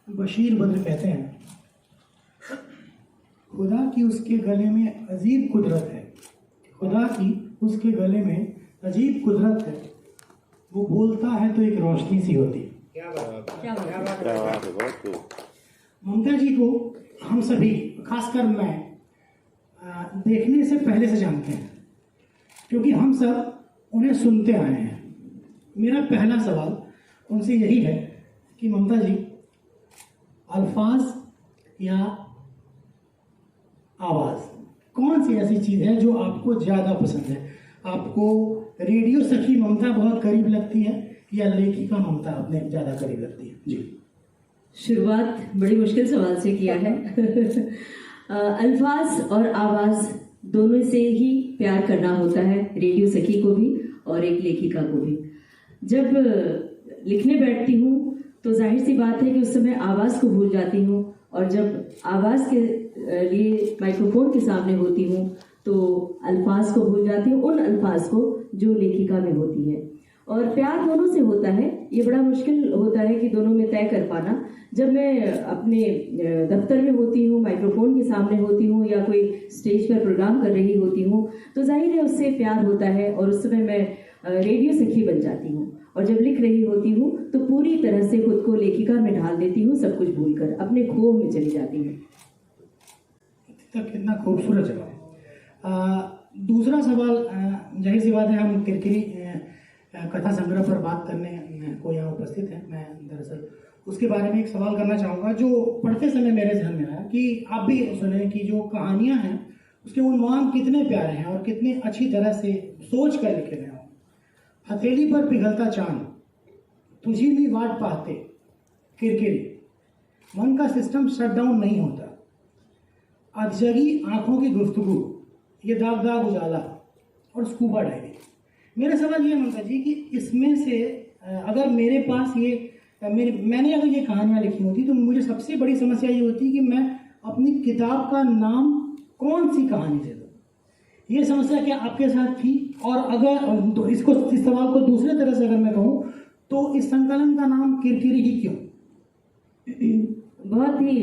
बशीर बद्र कहते हैं, खुदा की उसके गले में अजीब कुदरत है, खुदा की उसके गले में अजीब कुदरत है, वो बोलता है तो एक रोशनी सी होती है। क्या बात क्या बात है। क्या बात है, बहुत खूब। ममता जी को हम सभी, खासकर मैं, देखने से पहले से जानते हैं, क्योंकि हम सब उन्हें सुनते आए हैं। मेरा पहला सवाल उनसे यही है कि ममता जी, अल्फाज या आवाज़, कौन सी ऐसी चीज़ है जो आपको ज़्यादा पसंद है? आपको रेडियो सखी ममता बहुत करीब लगती है या लेखिका ममता अपने ज़्यादा करीब लगती है? जी, शुरुआत बड़ी मुश्किल सवाल से किया है। अल्फाज और आवाज़ दोनों से ही प्यार करना होता है, रेडियो सखी को भी और एक लेखिका को भी। जब लिखने बैठती हूँ तो जाहिर सी बात है कि उस समय आवाज़ को भूल जाती हूँ, और जब आवाज़ के लिए माइक्रोफोन के सामने होती हूँ तो अल्फाज को भूल जाती हूँ, उन अल्फाज को जो लेखिका में होती है। और प्यार दोनों से होता है, ये बड़ा मुश्किल होता है कि दोनों में तय कर पाना। जब मैं अपने दफ्तर में होती हूँ, माइक्रोफोन के सामने होती हूँ या कोई स्टेज पर प्रोग्राम कर रही होती हूँ तो जाहिर है उससे प्यार होता है और उस समय मैं रेडियो सखी बन जाती हूँ। और जब लिख रही होती हूँ तो पूरी तरह से खुद को लेखिका में ढाल देती हूँ, सब कुछ भूलकर अपने खो में चली जाती हूँ। कितना खूबसूरत जवाब। दूसरा सवाल, जाहिर सी बात है हम किरकिरी कथा संग्रह पर बात करने को यहाँ उपस्थित है। मैं दरअसल उसके बारे में एक सवाल करना चाहूँगा जो पढ़ते समय मेरे ध्यान में आया कि आप भी सुने कि जो कहानियाँ हैं उसके उन्वान कितने प्यारे हैं और कितने अच्छी तरह से सोच कर लिखे गए हैं। हथेली पर पिघलता चांद, तुझी भी वाट पाते, किरकिरी, मन का सिस्टम शट डाउन नहीं होता, अधजगी आंखों की गुफ्तगू, ये दाग दाग उजाला और स्कूबा डाइविंग। मेरा सवाल ये ममता जी कि इसमें से अगर मेरे पास मैंने अगर ये कहानियाँ लिखी होती तो मुझे सबसे बड़ी समस्या ये होती कि मैं अपनी किताब का नाम कौन सी कहानी से दूँ। ये समस्या क्या आपके साथ थी? और अगर तो इस सवाल को दूसरे तरह से अगर मैं कहूँ तो इस संकलन का नाम किरकिरी ही क्यों? बहुत ही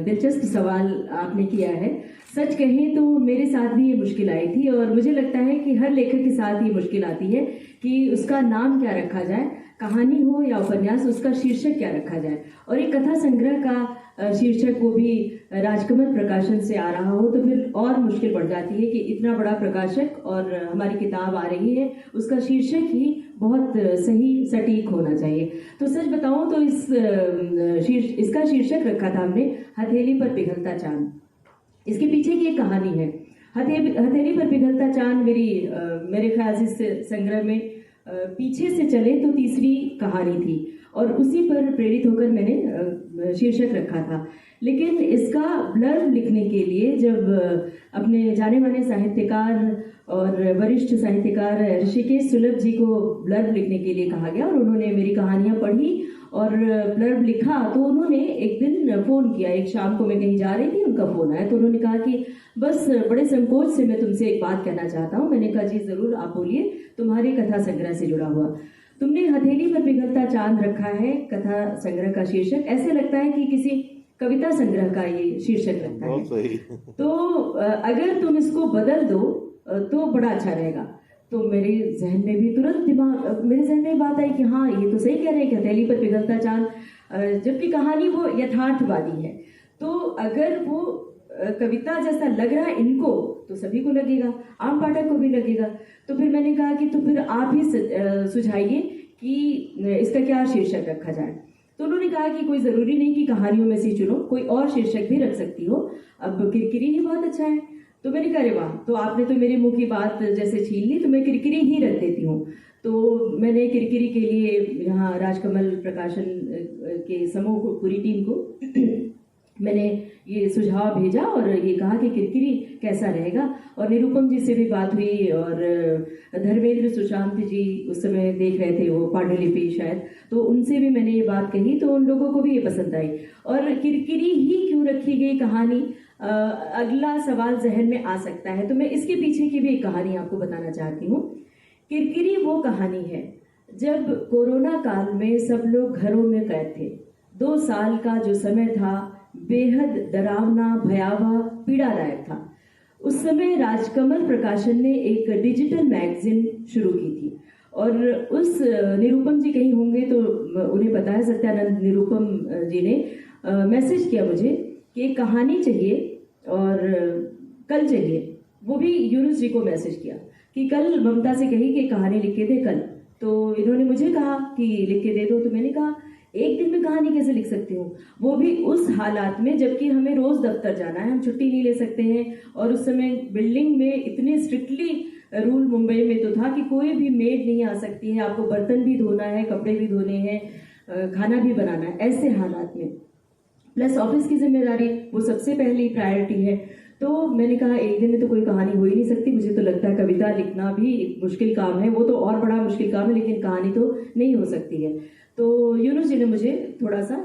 दिलचस्प सवाल आपने किया है। सच कहें तो मेरे साथ भी ये मुश्किल आई थी और मुझे लगता है कि हर लेखक के साथ ये मुश्किल आती है कि उसका नाम क्या रखा जाए, कहानी हो या उपन्यास, उसका शीर्षक क्या रखा जाए। और एक कथा संग्रह का शीर्षक वो भी राजकमल प्रकाशन से आ रहा हो तो फिर और मुश्किल बढ़ जाती है कि इतना बड़ा प्रकाशक और हमारी किताब आ रही है, उसका शीर्षक ही बहुत सही सटीक होना चाहिए। तो सच बताऊं तो इसका शीर्षक रखा था हमने हथेली पर पिघलता चांद। इसके पीछे की एक कहानी है। हथेली पर पिघलता चांद मेरे ख्याल से संग्रह में पीछे से चले तो तीसरी कहानी थी और उसी पर प्रेरित होकर मैंने शीर्षक रखा था। लेकिन इसका ब्लर्ब लिखने के लिए जब अपने जाने माने साहित्यकार और वरिष्ठ साहित्यकार ऋषिकेश सुलभ जी को ब्लर्ब लिखने के लिए कहा गया और उन्होंने मेरी कहानियाँ पढ़ी और ब्लर्ब लिखा, तो उन्होंने एक दिन फ़ोन किया। एक शाम को मैं कहीं जा रही थी, उनका फ़ोन आया तो उन्होंने कहा कि बस बड़े संकोच से मैं तुमसे एक बात कहना चाहता हूँ। मैंने कहा जी ज़रूर, आप बोलिए, तुम्हारी कथा संग्रह से जुड़ा हुआ। तुमने हथेली पर पिघलता चांद रखा है कथा संग्रह का शीर्षक, ऐसे लगता है कि किसी कविता संग्रह का ये शीर्षक लगता है। सही। तो अगर तुम इसको बदल दो तो बड़ा अच्छा रहेगा। तो मेरे जहन में भी तुरंत मेरे जहन में बात आई कि हाँ, ये तो सही कह रहे हैं कि हथेली पर पिघलता चांद, जबकि कहानी वो यथार्थवादी है। तो अगर वो कविता जैसा लग रहा है इनको तो सभी को लगेगा, आम पाठक को भी लगेगा। तो फिर मैंने कहा कि तो फिर आप ही सुझाइए कि इसका क्या शीर्षक रखा जाए। तो उन्होंने कहा कि कोई ज़रूरी नहीं कि कहानियों में से चुनो, कोई और शीर्षक भी रख सकती हो, अब किरकिरी ही बहुत अच्छा है। तो मैंने कहा अरे वाह, तो आपने तो मेरे मुंह की बात जैसे छीन ली, तो मैं किरकिरी ही रख देती हूँ। तो मैंने किरकिरी के लिए यहाँ राजकमल प्रकाशन के समूह को, पूरी टीम को मैंने ये सुझाव भेजा और ये कहा कि किरकिरी कैसा रहेगा। और निरुपम जी से भी बात हुई और धर्मेंद्र सुशांत जी उस समय देख रहे थे वो पांडुलिपि शायद, तो उनसे भी मैंने ये बात कही तो उन लोगों को भी ये पसंद आई। और किरकिरी ही क्यों रखी गई कहानी, अगला सवाल जहन में आ सकता है, तो मैं इसके पीछे की भी एक कहानी आपको बताना चाहती हूँ। किरकिरी वो कहानी है जब कोरोना काल में सब लोग घरों में कैद थे, 2 साल का जो समय था बेहद डरावना, भयावह, पीड़ादायक था। उस समय राजकमल प्रकाशन ने एक डिजिटल मैगजीन शुरू की थी और उस निरुपम जी कहीं होंगे तो उन्हें पता है, सत्यानंद निरुपम जी ने मैसेज किया मुझे कि एक कहानी चाहिए और कल चाहिए। वो भी यूनुस जी को मैसेज किया कि कल ममता से कही कि कहानी लिख के दे कल। तो इन्होंने मुझे कहा कि लिख के दे दो, तो मैंने कहा एक दिन में कहानी कैसे लिख सकती हूँ, वो भी उस हालात में जबकि हमें रोज दफ्तर जाना है, हम छुट्टी नहीं ले सकते हैं। और उस समय बिल्डिंग में इतने स्ट्रिक्टली रूल मुंबई में तो था कि कोई भी मेड नहीं आ सकती है, आपको बर्तन भी धोना है, कपड़े भी धोने हैं, खाना भी बनाना है, ऐसे हालात में प्लस ऑफिस की जिम्मेदारी वो सबसे पहली प्रायोरिटी है। तो मैंने कहा एक दिन में तो कोई कहानी हो ही नहीं सकती। मुझे तो लगता है कविता लिखना भी एक मुश्किल काम है, वो तो और बड़ा मुश्किल काम है, लेकिन कहानी तो नहीं हो सकती है। तो यूनुस जी ने मुझे थोड़ा सा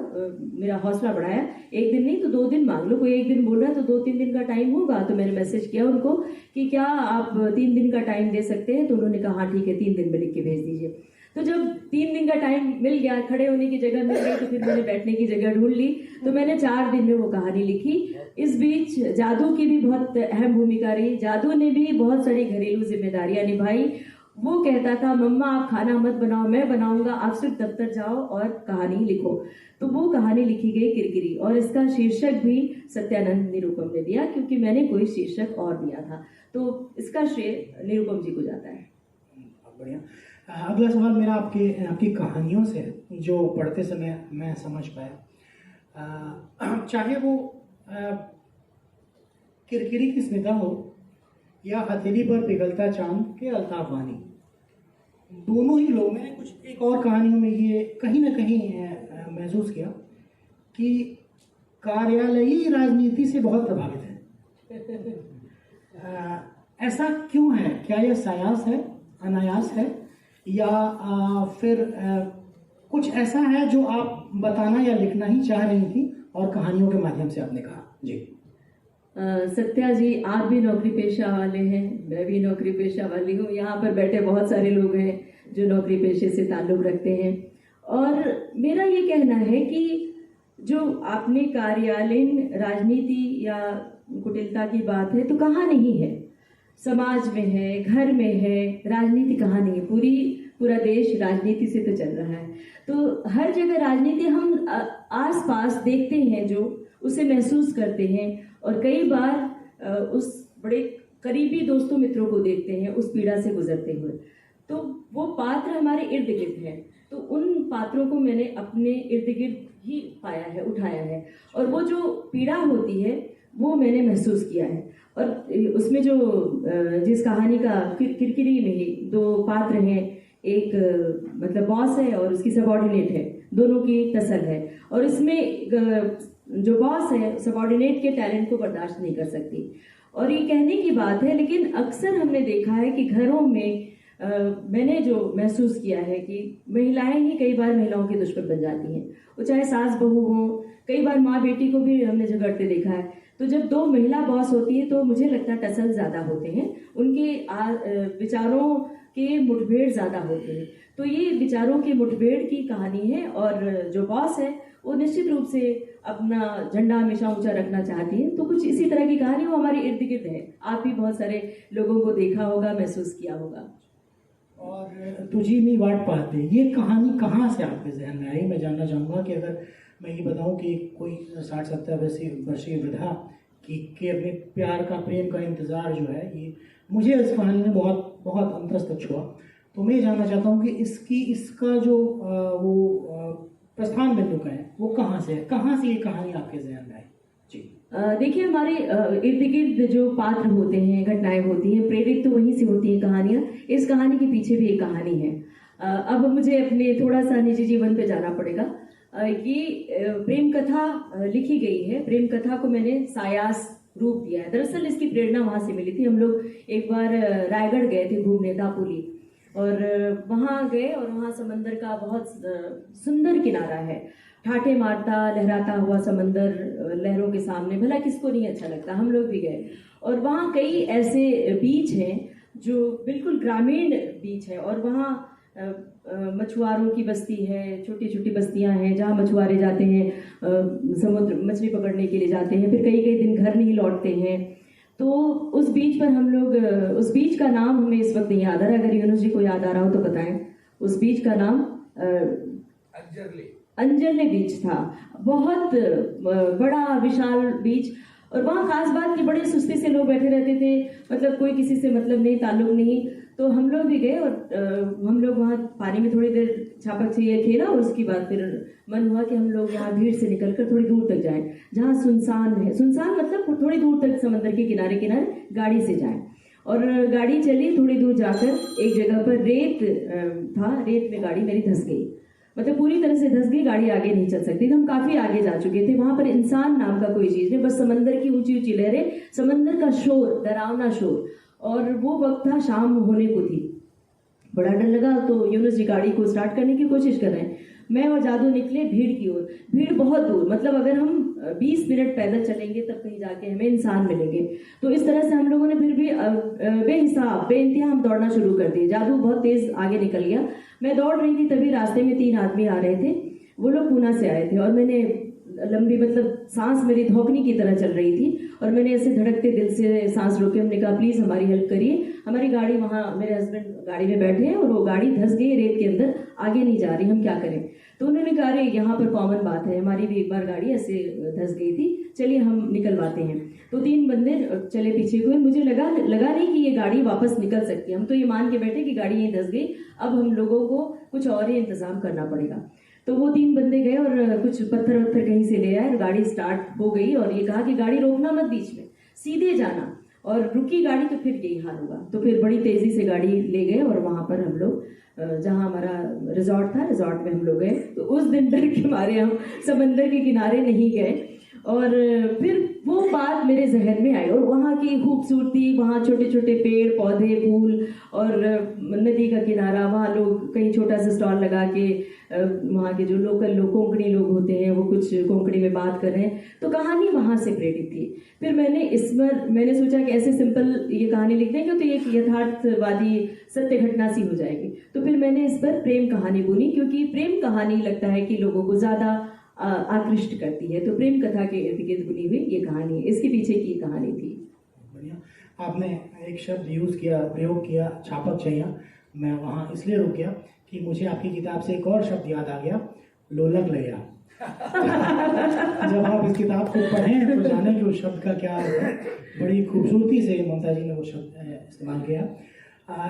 मेरा हौसला बढ़ाया, एक दिन नहीं तो 2 दिन मांग लो, कोई एक दिन बोल रहा है तो 2-3 दिन का टाइम होगा। तो मैंने मैसेज किया उनको कि क्या आप 3 दिन का टाइम दे सकते हैं, तो उन्होंने कहा हाँ ठीक है 3 दिन में लिख के भेज दीजिए। तो जब 3 दिन का टाइम मिल गया, खड़े होने की जगह मिल गई, तो फिर मैंने बैठने की जगह ढूंढ ली। तो मैंने 4 दिन में वो कहानी लिखी। इस बीच जादू की भी बहुत अहम भूमिका रही, जादू ने भी बहुत सारी घरेलू जिम्मेदारियां निभाई। वो कहता था मम्मा आप खाना मत बनाओ, मैं बनाऊंगा, आप सिर्फ दफ्तर जाओ और कहानी लिखो। तो वो कहानी लिखी गई किरकिरी, और इसका शीर्षक भी सत्यानंद निरुपम ने दिया क्योंकि मैंने कोई शीर्षक और दिया था। तो इसका श्रेय निरुपम जी को जाता है। बहुत बढ़िया। अगला सवाल मेरा आपकी कहानियों से जो पढ़ते समय मैं समझ पाया, चाहे वो किरकिरी की स्मिता हो या हथेली पर पिघलता चांद के अल्ताफ वानी, दोनों ही लोग, मैंने कुछ एक और कहानियों में ये कहीं ना कहीं महसूस किया कि कार्यालयी राजनीति से बहुत प्रभावित है। ऐसा क्यों है? क्या यह सायास है, अनायास है, या फिर कुछ ऐसा है जो आप बताना या लिखना ही चाह रही थी और कहानियों के माध्यम से आपने कहा? जी सत्या जी, आप भी नौकरी पेशा वाले हैं, मैं भी नौकरी पेशा वाली हूँ। यहाँ पर बैठे बहुत सारे लोग हैं जो नौकरी पेशे से ताल्लुक़ रखते हैं, और मेरा ये कहना है कि जो आपने कार्यालयीन राजनीति या कुटिलता की बात है तो कहाँ नहीं है, समाज में है, घर में है, राजनीति कहाँ नहीं है? पूरा देश राजनीति से तो चल रहा है। तो हर जगह राजनीति हम आस पास देखते हैं, जो उसे महसूस करते हैं, और कई बार उस बड़े करीबी दोस्तों मित्रों को देखते हैं उस पीड़ा से गुजरते हुए। तो वो पात्र हमारे इर्द गिर्द हैं, तो उन पात्रों को मैंने अपने इर्द गिर्द ही पाया है, उठाया है, और वो जो पीड़ा होती है वो मैंने महसूस किया है। और उसमें जो जिस कहानी का किरकिरी में ही 2 पात्र हैं, एक मतलब बॉस है और उसकी सबॉर्डिनेट है, दोनों की तसल है, और इसमें जो बॉस है सबॉर्डिनेट के टैलेंट को बर्दाश्त नहीं कर सकती। और ये कहने की बात है, लेकिन अक्सर हमने देखा है कि घरों में मैंने जो महसूस किया है कि महिलाएं ही कई बार महिलाओं की दुश्मन बन जाती हैं, वो चाहे सास बहू हो, कई बार माँ बेटी को भी हमने झगड़ते देखा है। तो जब 2 महिला बॉस होती है तो मुझे लगता है टसल ज़्यादा होते हैं, उनके विचारों के मुठभेड़ ज़्यादा होते हैं। तो ये विचारों की मुठभेड़ की कहानी है, और जो बॉस है वो निश्चित रूप से अपना झंडा हमेशा ऊंचा रखना चाहती है। तो कुछ इसी तरह की कहानी वो हमारे इर्द गिर्द है। आप भी बहुत सारे लोगों को देखा होगा, महसूस किया होगा। और तुझी मी वाट पाते, ये कहानी कहाँ से आपके जहन में आई? मैं जानना चाहूँगा कि अगर मैं ये बताऊँ कि कोई 60-70 वर्षीय वृद्धा कि अपने प्यार का, प्रेम का इंतज़ार जो है, ये मुझे इस कहानी में बहुत बहुत अंतरस्त छुआ। तो मैं जानना चाहता हूँ कि इसका जो प्रस्थान बिंदु का है वो कहाँ से है, कहाँ से ये कहानी आपके जहन में आई? जी देखिए, हमारे इर्द गिर्द जो पात्र होते हैं, घटनाएं होती हैं, प्रेरित तो वहीं से होती हैं कहानियाँ। इस कहानी के पीछे भी एक कहानी है। अब मुझे अपने थोड़ा सा निजी जीवन पे जाना पड़ेगा। ये प्रेम कथा लिखी गई है। प्रेम कथा को मैंने सायास रूप दिया है। दरअसल इसकी प्रेरणा वहाँ से मिली थी। हम लोग एक बार रायगढ़ गए थे घूमने, दापोली, और वहाँ गए और वहाँ समंदर का बहुत सुंदर किनारा है, ठाठे मारता लहराता हुआ समंदर लहरों के सामने, भला किसको नहीं अच्छा लगता। हम लोग भी गए, और वहाँ कई ऐसे बीच हैं जो बिल्कुल ग्रामीण बीच है, और वहाँ मछुआरों की बस्ती है, छोटी छोटी बस्तियां हैं जहाँ मछुआरे जाते हैं, समुद्र मछली पकड़ने के लिए जाते हैं, फिर कई कई दिन घर नहीं लौटते हैं। तो उस बीच पर हम लोग, उस बीच का नाम हमें इस वक्त नहीं याद आ रहा, अगर यूनुस जी को याद आ रहा हो तो बताएं। उस बीच का नाम अंजरले बीच था। बहुत बड़ा विशाल बीच, और वहाँ खास बात कि बड़े सुस्ती से लोग बैठे रहते थे, मतलब कोई किसी से मतलब नहीं, ताल्लुक नहीं। तो हम लोग भी गए और हम लोग वहाँ पानी में थोड़ी देर छापक से ये खेला, और उसके बाद फिर मन हुआ कि हम लोग यहाँ भीड़ से निकलकर थोड़ी दूर तक जाएं, जहाँ सुनसान है। सुनसान मतलब थोड़ी दूर तक समंदर के किनारे किनारे गाड़ी से जाएं। और गाड़ी चली, थोड़ी दूर जाकर एक जगह पर रेत था, रेत में गाड़ी मेरी धंस गई, मतलब पूरी तरह से धंस गई, गाड़ी आगे नहीं चल सकती थी। हम काफी आगे जा चुके थे, वहां पर इंसान नाम का कोई चीज नहीं, बस समंदर की ऊंची ऊंची लहरें, समंदर का शोर, डरावना शोर। और वो वक्त था, शाम होने को थी, बड़ा डर लगा। तो यूनुस जी गाड़ी को स्टार्ट करने की कोशिश कर रहे हैं, मैं और जादू निकले भीड़ की ओर। भीड़ बहुत दूर, मतलब अगर हम 20 मिनट पैदल चलेंगे तब कहीं जाके हमें इंसान मिलेंगे। तो इस तरह से हम लोगों ने फिर भी बेहिसाब बेइंतहा हम दौड़ना शुरू कर दिए। जादू बहुत तेज आगे निकल गया, मैं दौड़ रही थी, तभी रास्ते में 3 आदमी आ रहे थे। वो लोग पूना से आए थे, और मैंने लंबी, मतलब सांस मेरी धोखनी की तरह चल रही थी, और मैंने ऐसे धड़कते दिल से सांस रोके। हमने कहा प्लीज हमारी हेल्प करिए, हमारी गाड़ी, वहाँ मेरे हस्बैंड गाड़ी में बैठे हैं और वो गाड़ी धंस गई रेत के अंदर, आगे नहीं जा रही, हम क्या करें। तो उन्होंने कहा अरे यहाँ पर कॉमन बात है, हमारी भी एक बार गाड़ी ऐसे धंस गई थी, चलिए हम निकलवाते हैं। तो 3 बंदे चले पीछे को, मुझे लगा नहीं कि ये गाड़ी वापस निकल सकती है। हम तो ये मान के बैठे कि गाड़ी यहीं धंस गई, अब हम लोगों को कुछ और ही इंतजाम करना पड़ेगा। तो वो 3 बंदे गए और कुछ पत्थर वत्थर कहीं से ले आए, गाड़ी स्टार्ट हो गई, और ये कहा कि गाड़ी रोकना मत बीच में, सीधे जाना। और रुकी गाड़ी तो फिर यही हाल हुआ। तो फिर बड़ी तेजी से गाड़ी ले गए, और वहां पर हम लोग, जहां हमारा रिजॉर्ट था, रिजॉर्ट में हम लोग गए। तो उस दिन डर के मारे हम समंदर के किनारे नहीं गए। और फिर वो बात मेरे जहन में आई, और वहाँ की खूबसूरती, वहाँ छोटे छोटे पेड़ पौधे फूल, और नदी का किनारा, वहाँ लोग कहीं छोटा सा स्टॉल लगा के, वहाँ के जो लोकल लोग, कोंकणी लोग होते हैं, वो कुछ कोंकणी में बात कर रहे हैं। तो कहानी वहाँ से प्रेरित थी। फिर मैंने सोचा कि ऐसे सिंपल ये कहानी लिख देंगे तो एक यथार्थवादी सत्य घटना सी हो जाएगी। तो फिर मैंने इस पर प्रेम कहानी बुनी, क्योंकि प्रेम कहानी लगता है कि लोगों को ज्यादा आकृष्ट करती है। तो प्रेम कथा के इर्द गिर्द बुनी हुई ये कहानी, इसके पीछे की कहानी थी। बढ़िया, आपने एक शब्द यूज किया, प्रयोग किया, छापक छैया। मैं वहाँ इसलिए रुक गया कि मुझे आपकी किताब से एक और शब्द याद आ गया, लोलक लैया। जब आप इस किताब को पढ़ें तो जाने कि उस शब्द का क्या अर्थ है। बड़ी खूबसूरती से ममता जी ने वो शब्द इस्तेमाल किया।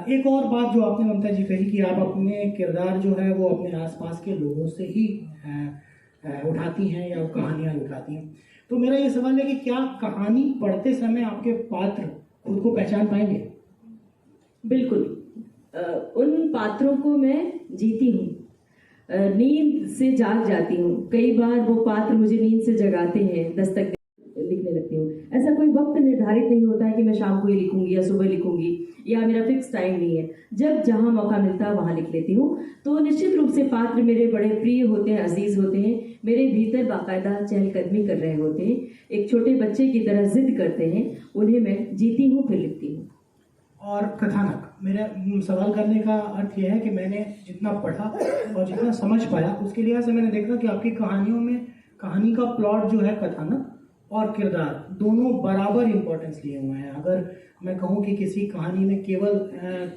एक और बात जो आपने ममता जी कही कि आप अपने किरदार जो है वो अपने आसपास के लोगों से ही उठाती हैं या कहानियाँ उठाती हैं। तो मेरा ये सवाल है कि क्या कहानी पढ़ते समय आपके पात्र खुद को पहचान पाएंगे? बिल्कुल, उन पात्रों को मैं जीती हूँ, नींद से जाग जाती हूँ। कई बार वो पात्र मुझे नींद से जगाते हैं, दस्तक लिखने लगती हूँ। ऐसा कोई वक्त निर्धारित नहीं होता है कि मैं शाम को ही लिखूंगी या सुबह लिखूंगी, या मेरा फिक्स टाइम नहीं है। जब जहाँ मौका मिलता है वहाँ लिख लेती हूँ। तो निश्चित रूप से पात्र मेरे बड़े प्रिय होते हैं, अजीज होते हैं, मेरे भीतर बाकायदा चहलकदमी कर रहे होते हैं, एक छोटे बच्चे की तरह जिद करते हैं, उन्हें मैं जीती हूँ फिर लिखती हूँ। और कथानक, मेरा सवाल करने का अर्थ यह है कि मैंने जितना पढ़ा और जितना समझ पाया उसके लिहाज से मैंने देखा कि आपकी कहानियों में कहानी का प्लॉट जो है, कथानक और किरदार दोनों बराबर इम्पोर्टेंस लिए हुए हैं। अगर मैं कहूँ कि किसी कहानी में केवल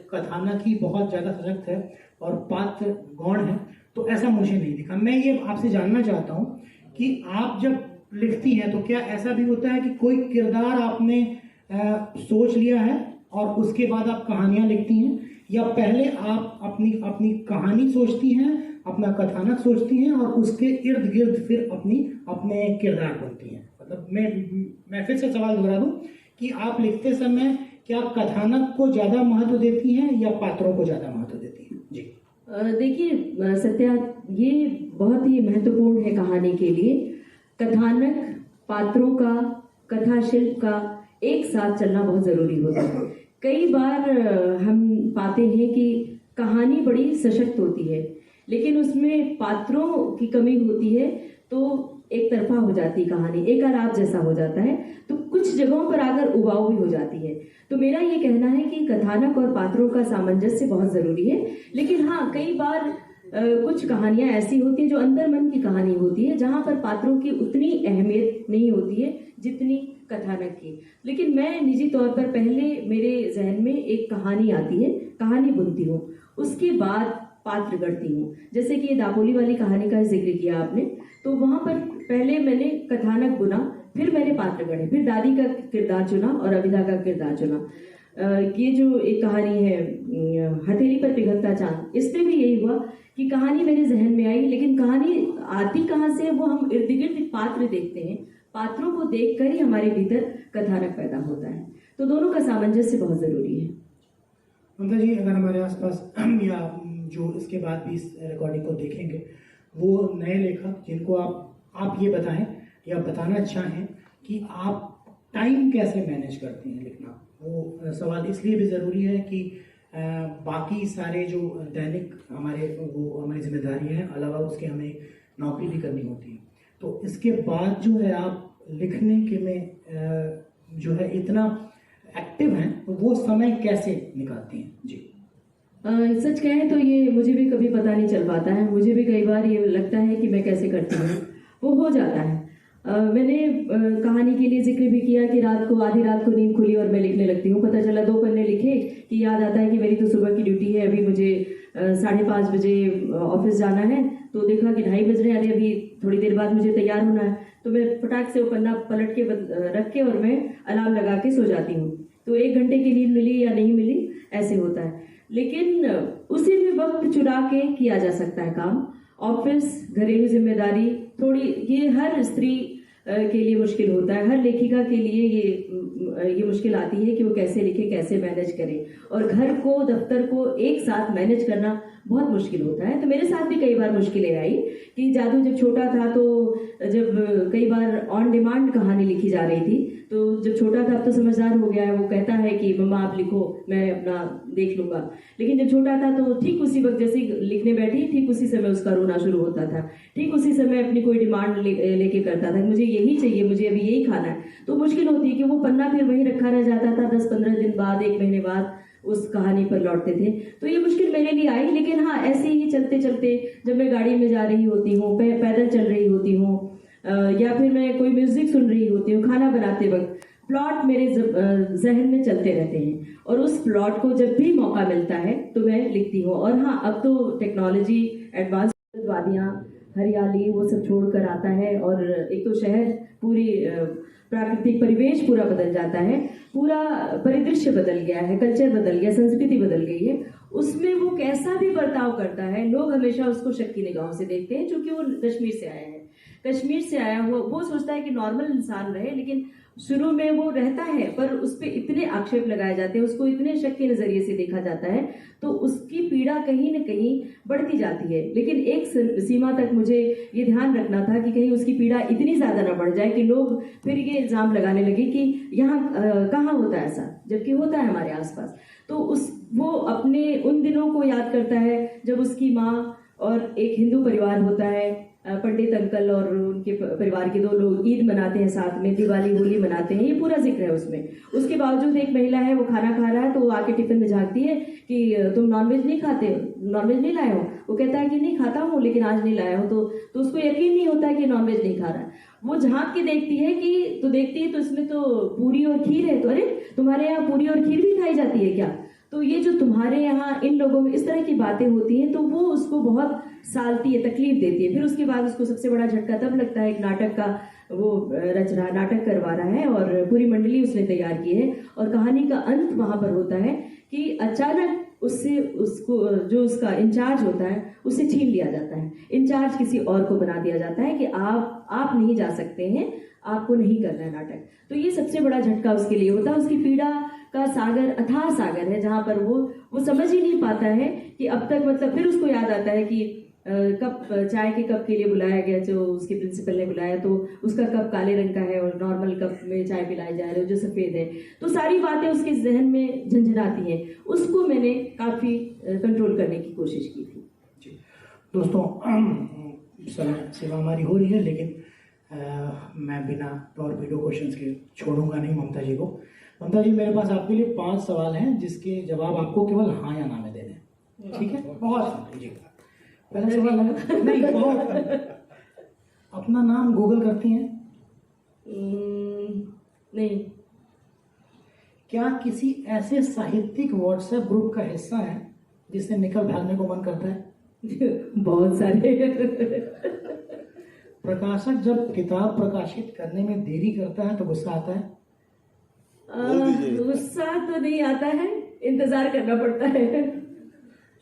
कथानक ही बहुत ज़्यादा सशक्त है और पात्र गौण है, तो ऐसा मुझे नहीं दिखा। मैं ये आपसे जानना चाहता हूँ कि आप जब लिखती हैं तो क्या ऐसा भी होता है कि कोई किरदार आपने सोच लिया है और उसके बाद आप कहानियाँ लिखती हैं, या पहले आप अपनी कहानी सोचती हैं, अपना कथानक सोचती हैं और उसके इर्द गिर्द फिर अपने किरदार बनती हैं? मतलब मैं फिर से सवाल दोहरा दूं कि आप लिखते समय क्या कथानक को ज़्यादा महत्व देती हैं या पात्रों को ज़्यादा महत्व देती हैं? जी देखिए सत्या, ये बहुत ही महत्वपूर्ण है कहानी के लिए। कथानक, पात्रों का, कथा शिल्प का एक साथ चलना बहुत ज़रूरी होता है। कई बार हम पाते हैं कि कहानी बड़ी सशक्त होती है, लेकिन उसमें पात्रों की कमी होती है, तो एक तरफा हो जाती है कहानी, एक आलाप जैसा हो जाता है, तो कुछ जगहों पर आकर उबाऊ भी हो जाती है। तो मेरा ये कहना है कि कथानक और पात्रों का सामंजस्य बहुत जरूरी है। लेकिन हाँ, कई बार कुछ कहानियां ऐसी होती है जो अंतर मन की कहानी होती है, जहां पर पात्रों की उतनी अहमियत नहीं होती है जितनी कथानक की। लेकिन मैं निजी तौर पर पहले मेरे जहन में एक कहानी आती है, कहानी बुनती हूँ, उसके बाद पात्र गढ़ती हूँ। जैसे कि ये दापोली वाली कहानी का जिक्र किया आपने, तो वहां पर पहले मैंने कथानक बुना, फिर मैंने पात्र गढ़े, फिर दादी का किरदार चुना और अविधा का किरदार चुना। ये जो एक कहानी है हथेली पर पिघलता चांद, इसमें भी यही हुआ कि कहानी मेरे जहन में आई, लेकिन कहानी आती कहाँ से, वो हम इर्द गिर्द पात्र देखते हैं, पात्रों को देखकर ही हमारे भीतर कथानक पैदा होता है। तो दोनों का सामंजस्य बहुत जरूरी है। ममता जी, अगर हमारे आसपास या जो इसके बाद भी इस रिकॉर्डिंग को देखेंगे, वो नए लेखक जिनको आप ये बताएं या बताना चाहें कि आप टाइम कैसे मैनेज करते हैं लिखना, वो सवाल इसलिए भी ज़रूरी है कि बाकी सारे जो दैनिक हमारी जिम्मेदारी है, अलावा उसके हमें नौकरी भी करनी होती है। तो इसके बाद जो है आप लिखने के में जो है इतना एक्टिव हैं, तो वो समय कैसे निकालती हैं? जी। सच कहें तो ये मुझे भी कभी पता नहीं चल पाता है। मुझे भी कई बार ये लगता है कि मैं कैसे करती हूँ, वो हो जाता है। मैंने कहानी के लिए जिक्र भी किया कि आधी रात को नींद खुली और मैं लिखने लगती हूँ। पता चला 2 पन्ने लिखे कि याद आता है कि मेरी तो सुबह की ड्यूटी है, अभी मुझे 5:30 बजे ऑफिस जाना है। तो देखा कि 2:30 बज रहे हैं, अभी थोड़ी देर बाद मुझे तैयार होना है। तो मैं फटाक से वो पन्ना पलट के रख के और मैं अलार्म लगा के सो जाती हूँ। तो 1 घंटे की नींद मिली या नहीं मिली, ऐसे होता है। लेकिन उसी में वक्त चुरा के किया जा सकता है काम। ऑफिस, घरेलू जिम्मेदारी, थोड़ी, ये हर स्त्री के लिए मुश्किल होता है, हर लेखिका के लिए ये मुश्किल आती है कि वो कैसे लिखे, कैसे मैनेज करे। और घर को, दफ्तर को एक साथ मैनेज करना बहुत मुश्किल होता है। तो मेरे साथ भी कई बार मुश्किलें आई कि जादू जब छोटा था, तो जब कई बार ऑन डिमांड कहानी लिखी जा रही थी, तो जब छोटा था, अब तो समझदार हो गया है, वो कहता है कि मम्मा आप लिखो, मैं अपना देख लूंगा। लेकिन जब छोटा था तो ठीक उसी वक्त जैसे लिखने बैठी, ठीक उसी समय उसका रोना शुरू होता था, ठीक उसी समय अपनी कोई डिमांड लेके करता था, मुझे यही चाहिए, मुझे अभी यही खाना है। तो मुश्किल होती है कि वो पन्ना फिर वहीं रखा रह जाता था, 10-15 दिन बाद, 1 महीने बाद उस कहानी पर लौटते थे। तो ये मुश्किल मेरे लिए आई। लेकिन हाँ, ऐसे ही चलते चलते जब मैं गाड़ी में जा रही होती हूँ, पैदल चल रही होती हूँ, या फिर मैं कोई म्यूजिक सुन रही होती हूँ, खाना बनाते वक्त, प्लॉट मेरे जहन में चलते रहते हैं और उस प्लॉट को जब भी मौका मिलता है तो मैं लिखती हूँ। और हाँ, अब तो टेक्नोलॉजी एडवांस, वादियाँ, हरियाली, वो सब छोड़कर आता है और एक तो शहर, पूरी प्राकृतिक परिवेश पूरा बदल जाता है, पूरा परिदृश्य बदल गया है, कल्चर बदल गया, संस्कृति बदल गई है। उसमें वो कैसा भी बर्ताव करता है, लोग हमेशा उसको शक की निगाहों से देखते हैं, क्योंकि वो कश्मीर से आया है। कश्मीर से आया हुआ वो सोचता है कि नॉर्मल इंसान रहे, लेकिन शुरू में वो रहता है, पर उस पर इतने आक्षेप लगाए जाते हैं, उसको इतने शक के नजरिए से देखा जाता है, तो उसकी पीड़ा कहीं न कहीं बढ़ती जाती है। लेकिन एक सीमा तक मुझे ये ध्यान रखना था कि कहीं उसकी पीड़ा इतनी ज्यादा ना बढ़ जाए कि लोग फिर ये इल्जाम लगाने लगे कि यहाँ कहाँ होता है ऐसा, जबकि होता है हमारे आसपास। तो वो अपने उन दिनों को याद करता है जब उसकी माँ और एक हिंदू परिवार होता है, पंडित अंकल और उनके परिवार के 2 लोग ईद मनाते हैं साथ में, दिवाली, होली मनाते हैं, ये पूरा जिक्र है उसमें। उसके बावजूद एक महिला है, वो खाना खा रहा है, तो वो आके टिफिन में झांकती है कि तुम नॉनवेज नहीं खाते, नॉनवेज नहीं लाए हो? वो कहता है कि नहीं खाता हूँ, लेकिन आज नहीं लाया हो। तो उसको यकीन नहीं होता है कि नॉनवेज नहीं खा रहा है। वो झांक के देखती है कि, तो देखती है तो इसमें तो पूरी और खीर है। तो अरे, तुम्हारे यहाँ पूरी और खीर भी खाई जाती है क्या? तो ये जो तुम्हारे यहाँ इन लोगों में इस तरह की बातें होती हैं, तो वो उसको बहुत सालती है, तकलीफ देती है। फिर उसके बाद उसको सबसे बड़ा झटका तब लगता है, एक नाटक का वो रच रहा, नाटक करवा रहा है और पूरी मंडली उसने तैयार की है, और कहानी का अंत वहां पर होता है कि अचानक उसको जो उसका इंचार्ज होता है उससे छीन लिया जाता है। इंचार्ज किसी और को बना दिया जाता है कि आप नहीं जा सकते हैं, आपको नहीं करना है नाटक। तो ये सबसे बड़ा झटका उसके लिए होता है। उसकी पीड़ा का सागर अथाह सागर है, जहां पर वो समझ ही नहीं पाता है कि अब तक, मतलब फिर उसको याद आता है कि कप, चाय के कप के लिए बुलाया गया, जो उसके प्रिंसिपल ने बुलाया, तो उसका कप काले रंग का है और नॉर्मल कप में चाय पिलाई जा रही है जो सफेद है। तो सारी बातें उसके जहन में झंझनाती हैं। उसको मैंने काफी कंट्रोल करने की कोशिश की थी। जी दोस्तों, समय सेवा हमारी हो रही है, लेकिन मैं बिना टॉर्पीडो क्वेश्चंस के छोड़ूंगा नहीं ममता जी को। ममता जी, मेरे पास आपके लिए 5 सवाल हैं जिसके जवाब आपको केवल हाँ या ना में देने हैं, ठीक है? बहुत जी। पहला सवाल है, नहीं बहुत, अपना नाम गूगल करती हैं? नहीं। क्या किसी ऐसे साहित्यिक व्हाट्सएप ग्रुप का हिस्सा है जिससे निकल भागने को मन करता है? बहुत सारे। प्रकाशक जब किताब प्रकाशित करने में देरी करता है तो गुस्सा आता है? गुस्सा तो नहीं आता है, इंतजार करना पड़ता है।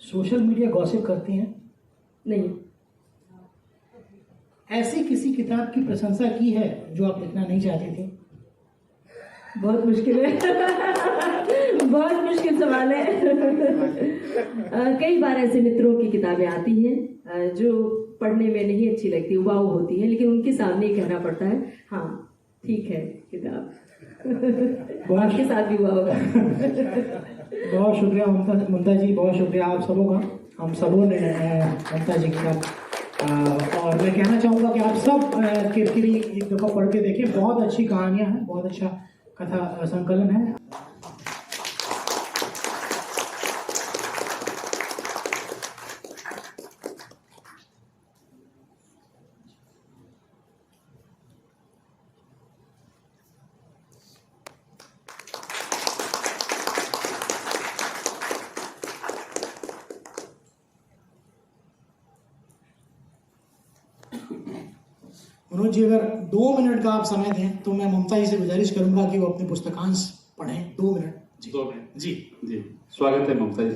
सोशल मीडिया गॉसिप करती हैं? नहीं। ऐसी किसी किताब की प्रशंसा की है जो आप लिखना नहीं चाहती थी? बहुत मुश्किल है। बहुत मुश्किल सवाल है। कई बार ऐसे मित्रों की किताबें आती हैं जो पढ़ने में नहीं अच्छी लगती, उबाऊ होती है, लेकिन उनके सामने ही कहना पड़ता है हाँ ठीक है किताब। आपके साथ भी हुआ होगा। बहुत शुक्रिया ममता जी, बहुत शुक्रिया आप सबों का, हम सबों ने ममता जी के साथ। और मैं कहना चाहूँगा कि आप सब किरकिरी एक दफ़ा पढ़ के देखिए, बहुत अच्छी कहानियाँ हैं, बहुत अच्छा कथा संकलन है। मनोज जी, अगर 2 मिनट का आप समय दें तो मैं ममता जी से गुजारिश करूंगा कि वो अपने पुस्तकांश पढ़ें। 2 मिनट जी। 2 मिनट जी। स्वागत है ममता जी।